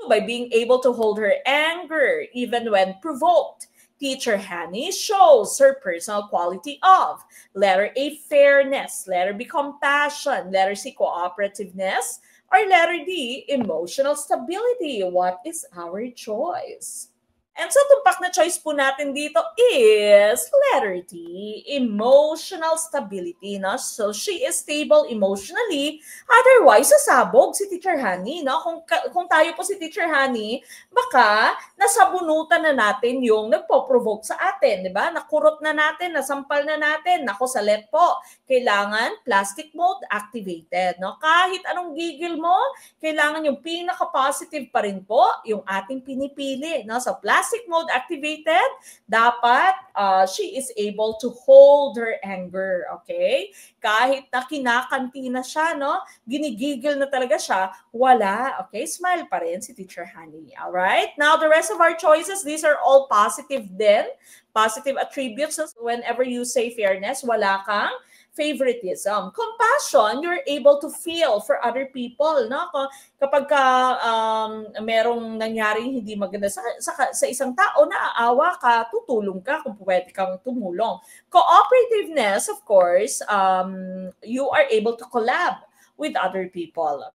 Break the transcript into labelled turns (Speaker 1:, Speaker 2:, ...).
Speaker 1: by being able to hold her anger even when provoked. Teacher Hanny shows her personal quality of letter A, fairness, letter B, compassion, letter C, cooperativeness, or letter D, emotional stability. What is our choice? And so, tumpak na choice po natin dito is letter D, emotional stability. No? So, she is stable emotionally. Otherwise, sasabog si Teacher Honey. No? Kung tayo po si Teacher Honey, baka nasabunutan na natin yung nagpo-provoke sa atin. Diba? Nakurot na natin, nasampal na natin. Nako, salet po. Kailangan plastic mode activated. No? Kahit anong gigil mo, kailangan yung pinaka-positive pa rin po yung ating pinipili. No? So, plastic mode activated, dapat she is able to hold her anger, okay? Kahit na kinakanti na siya, no? Ginigigil na talaga siya, wala, okay? Smile pa rin si Teacher Honey, alright? Now, the rest of our choices, these are all positive din, positive attributes. So whenever you say fairness, wala kang favoritism. Compassion, you're able to feel for other people, no? Kapag merong nangyaring hindi maganda sa isang tao, naaawa ka, tutulong ka kung pwede kang tumulong. Cooperativeness, of course, you are able to collab with other people.